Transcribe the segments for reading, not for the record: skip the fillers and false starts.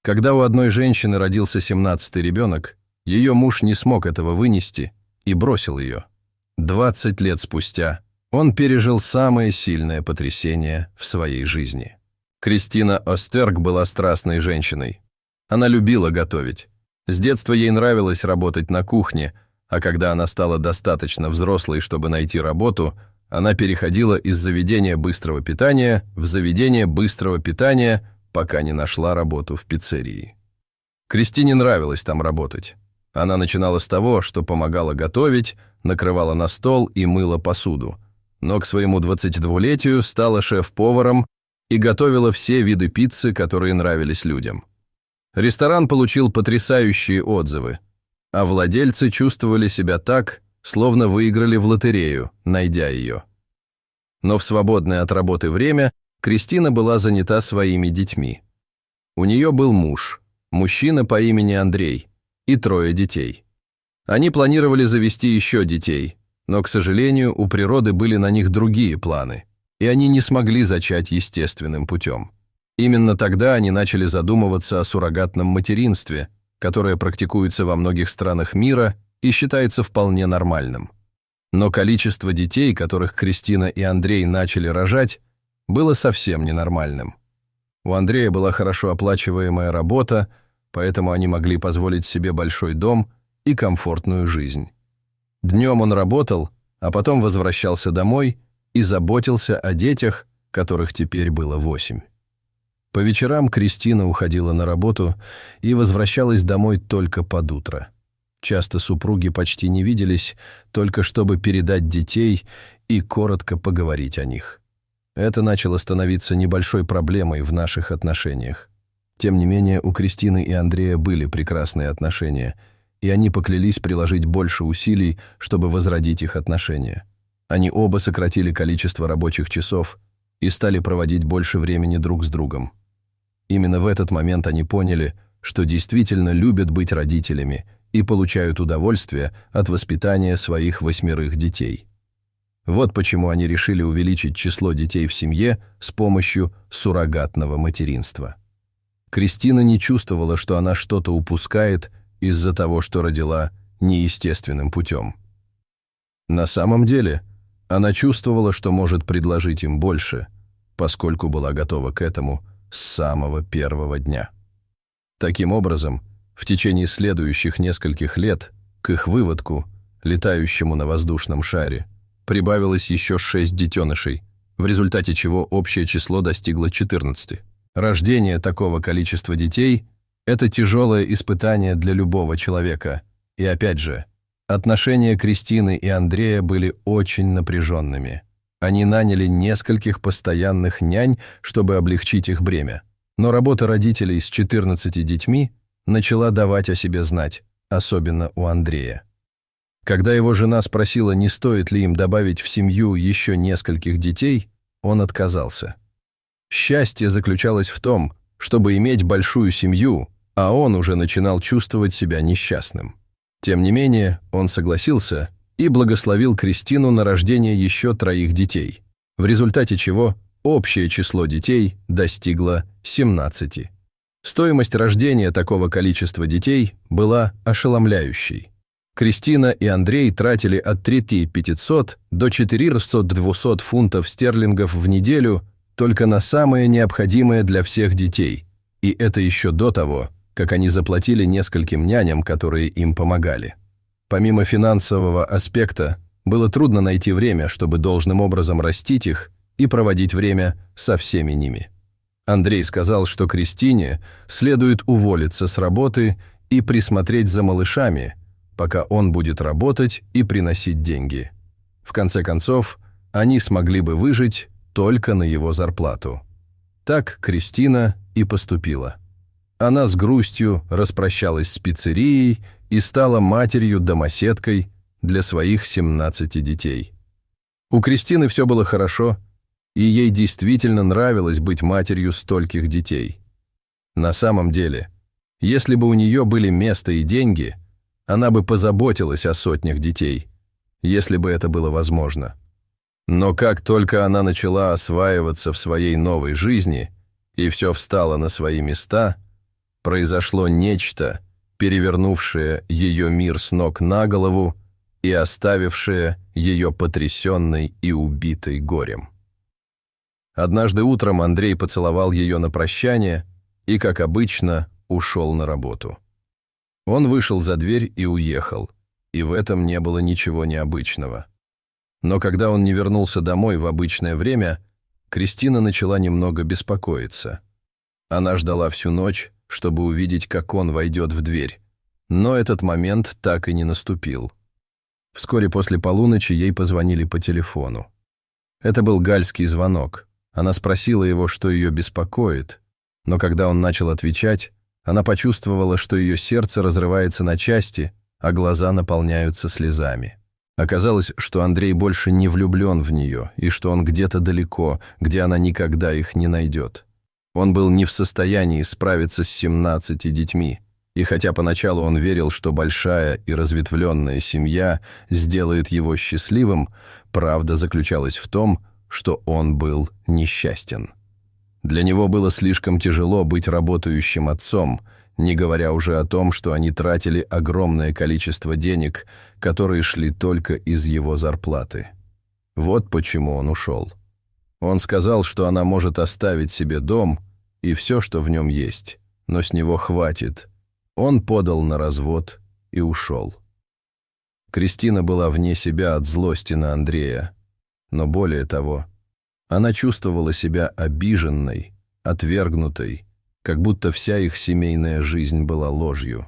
Когда у одной женщины родился 17-й ребенок, ее муж не смог этого вынести и бросил ее. 20 лет спустя он пережил самое сильное потрясение в своей жизни. Кристина Остерг была страстной женщиной. Она любила готовить. С детства ей нравилось работать на кухне, а когда она стала достаточно взрослой, чтобы найти работу, она переходила из заведения быстрого питания в заведение быстрого питания, пока не нашла работу в пиццерии. Кристине нравилось там работать. Она начинала с того, что помогала готовить, накрывала на стол и мыла посуду, но к своему 22-летию стала шеф-поваром и готовила все виды пиццы, которые нравились людям. Ресторан получил потрясающие отзывы, а владельцы чувствовали себя так, словно выиграли в лотерею, найдя ее. Но в свободное от работы время Кристина была занята своими детьми. У нее был муж, мужчина по имени Андрей, и 3 детей. Они планировали завести еще детей, но, к сожалению, у природы были на них другие планы, и они не смогли зачать естественным путем. Именно тогда они начали задумываться о суррогатном материнстве, которое практикуется во многих странах мира и считается вполне нормальным. Но количество детей, которых Кристина и Андрей начали рожать, было совсем ненормальным. У Андрея была хорошо оплачиваемая работа, поэтому они могли позволить себе большой дом и комфортную жизнь. Днем он работал, а потом возвращался домой и заботился о детях, которых теперь было 8. По вечерам Кристина уходила на работу и возвращалась домой только под утро. Часто супруги почти не виделись, только чтобы передать детей и коротко поговорить о них. Это начало становиться небольшой проблемой в наших отношениях. Тем не менее, у Кристины и Андрея были прекрасные отношения, и они поклялись приложить больше усилий, чтобы возродить их отношения. Они оба сократили количество рабочих часов и стали проводить больше времени друг с другом. Именно в этот момент они поняли, что действительно любят быть родителями и получают удовольствие от воспитания своих 8 детей. Вот почему они решили увеличить число детей в семье с помощью суррогатного материнства. Кристина не чувствовала, что она что-то упускает из-за того, что родила неестественным путем. На самом деле, она чувствовала, что может предложить им больше, поскольку была готова к этому с самого первого дня. Таким образом, в течение следующих нескольких лет к их выводку, летающему на воздушном шаре, прибавилось еще 6 детенышей, в результате чего общее число достигло 14. Рождение такого количества детей – это тяжелое испытание для любого человека. И опять же, отношения Кристины и Андрея были очень напряженными. Они наняли нескольких постоянных нянь, чтобы облегчить их бремя. Но работа родителей с 14 детьми начала давать о себе знать, особенно у Андрея. Когда его жена спросила, не стоит ли им добавить в семью еще нескольких детей, он отказался. Счастье заключалось в том, чтобы иметь большую семью, а он уже начинал чувствовать себя несчастным. Тем не менее, он согласился и благословил Кристину на рождение еще 3 детей, в результате чего общее число детей достигло 17. Стоимость рождения такого количества детей была ошеломляющей. Кристина и Андрей тратили от 3500 до 4200 фунтов стерлингов в неделю только на самое необходимое для всех детей, и это еще до того, как они заплатили нескольким няням, которые им помогали. Помимо финансового аспекта, было трудно найти время, чтобы должным образом растить их и проводить время со всеми ними. Андрей сказал, что Кристине следует уволиться с работы и присмотреть за малышами, пока он будет работать и приносить деньги. В конце концов, они смогли бы выжить только на его зарплату. Так Кристина и поступила. Она с грустью распрощалась с пиццерией и стала матерью-домоседкой для своих 17 детей. У Кристины все было хорошо, и ей действительно нравилось быть матерью стольких детей. На самом деле, если бы у нее были место и деньги, она бы позаботилась о сотнях детей, если бы это было возможно. Но как только она начала осваиваться в своей новой жизни, и все встало на свои места, произошло нечто, перевернувшее ее мир с ног на голову и оставившее ее потрясенной и убитой горем. Однажды утром Андрей поцеловал ее на прощание и, как обычно, ушел на работу. Он вышел за дверь и уехал, и в этом не было ничего необычного. Но когда он не вернулся домой в обычное время, Кристина начала немного беспокоиться. Она ждала всю ночь, чтобы увидеть, как он войдет в дверь, но этот момент так и не наступил. Вскоре после полуночи ей позвонили по телефону. Это был гальский звонок. Она спросила его, что ее беспокоит, но когда он начал отвечать, она почувствовала, что ее сердце разрывается на части, а глаза наполняются слезами. Оказалось, что Андрей больше не влюблен в нее, и что он где-то далеко, где она никогда их не найдет. Он был не в состоянии справиться с 17 детьми, и хотя поначалу он верил, что большая и разветвленная семья сделает его счастливым, правда заключалась в том, что он был несчастен. Для него было слишком тяжело быть работающим отцом, не говоря уже о том, что они тратили огромное количество денег, которые шли только из его зарплаты. Вот почему он ушел. Он сказал, что она может оставить себе дом и все, что в нем есть, но с него хватит. Он подал на развод и ушел. Кристина была вне себя от злости на Андрея, но более того, она чувствовала себя обиженной, отвергнутой, как будто вся их семейная жизнь была ложью.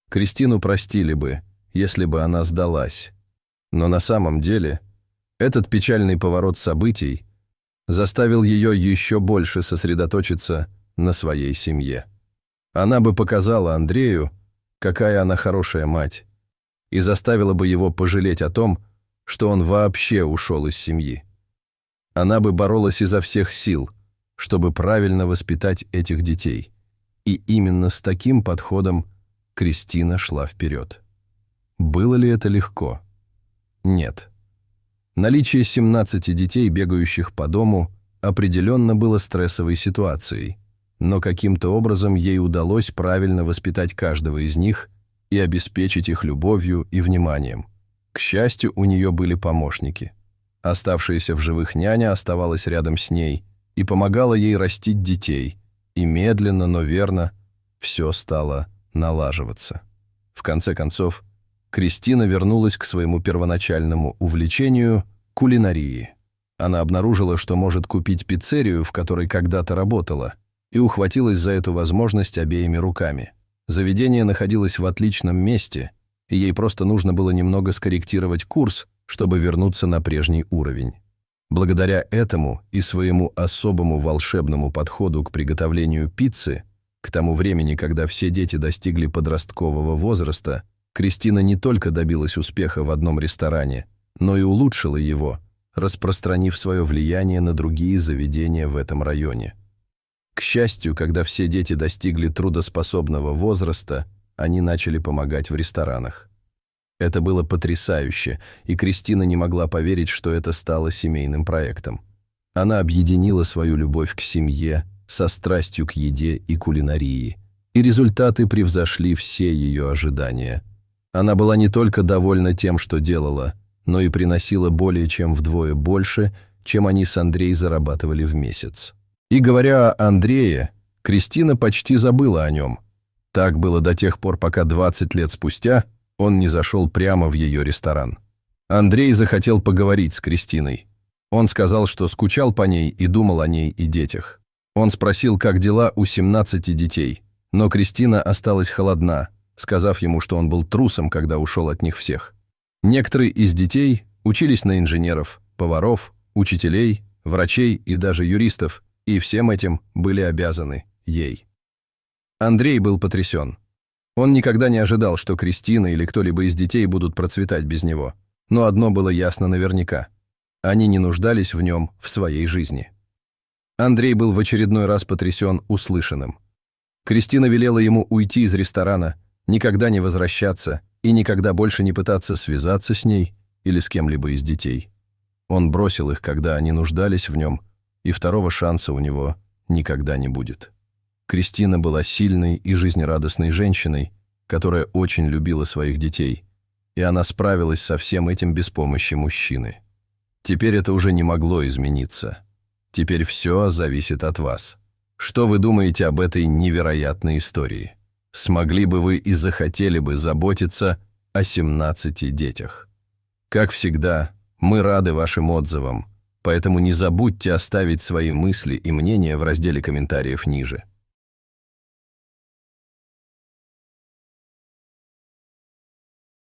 Кристину простили бы, если бы она сдалась, но на самом деле этот печальный поворот событий заставил ее еще больше сосредоточиться на своей семье. Она бы показала Андрею, какая она хорошая мать, и заставила бы его пожалеть о том, что он вообще ушел из семьи. Она бы боролась изо всех сил, чтобы правильно воспитать этих детей. И именно с таким подходом Кристина шла вперед. Было ли это легко? Нет. Наличие 17 детей, бегающих по дому, определенно было стрессовой ситуацией, но каким-то образом ей удалось правильно воспитать каждого из них и обеспечить их любовью и вниманием. К счастью, у нее были помощники. Оставшаяся в живых няня оставалась рядом с ней и помогала ей растить детей, и медленно, но верно все стало налаживаться. В конце концов, Кристина вернулась к своему первоначальному увлечению – кулинарии. Она обнаружила, что может купить пиццерию, в которой когда-то работала, и ухватилась за эту возможность обеими руками. Заведение находилось в отличном месте, и ей просто нужно было немного скорректировать курс, чтобы вернуться на прежний уровень. Благодаря этому и своему особому волшебному подходу к приготовлению пиццы, к тому времени, когда все дети достигли подросткового возраста, Кристина не только добилась успеха в одном ресторане, но и улучшила его, распространив свое влияние на другие заведения в этом районе. К счастью, когда все дети достигли трудоспособного возраста, они начали помогать в ресторанах. Это было потрясающе, и Кристина не могла поверить, что это стало семейным проектом. Она объединила свою любовь к семье со страстью к еде и кулинарии, и результаты превзошли все ее ожидания. Она была не только довольна тем, что делала, но и приносила более чем вдвое больше, чем они с Андреем зарабатывали в месяц. И говоря о Андрее, Кристина почти забыла о нем. Так было до тех пор, пока 20 лет спустя он не зашел прямо в ее ресторан. Андрей захотел поговорить с Кристиной. Он сказал, что скучал по ней и думал о ней и детях. Он спросил, как дела у 17 детей, но Кристина осталась холодна, сказав ему, что он был трусом, когда ушел от них всех. Некоторые из детей учились на инженеров, поваров, учителей, врачей и даже юристов, и всем этим были обязаны ей. Андрей был потрясен. Он никогда не ожидал, что Кристина или кто-либо из детей будут процветать без него. Но одно было ясно наверняка. Они не нуждались в нем в своей жизни. Андрей был в очередной раз потрясен услышанным. Кристина велела ему уйти из ресторана, никогда не возвращаться и никогда больше не пытаться связаться с ней или с кем-либо из детей. Он бросил их, когда они нуждались в нем, и второго шанса у него никогда не будет. Кристина была сильной и жизнерадостной женщиной, которая очень любила своих детей, и она справилась со всем этим без помощи мужчины. Теперь это уже не могло измениться. Теперь все зависит от вас. Что вы думаете об этой невероятной истории? Смогли бы вы и захотели бы заботиться о 17 детях? Как всегда, мы рады вашим отзывам, поэтому не забудьте оставить свои мысли и мнения в разделе комментариев ниже.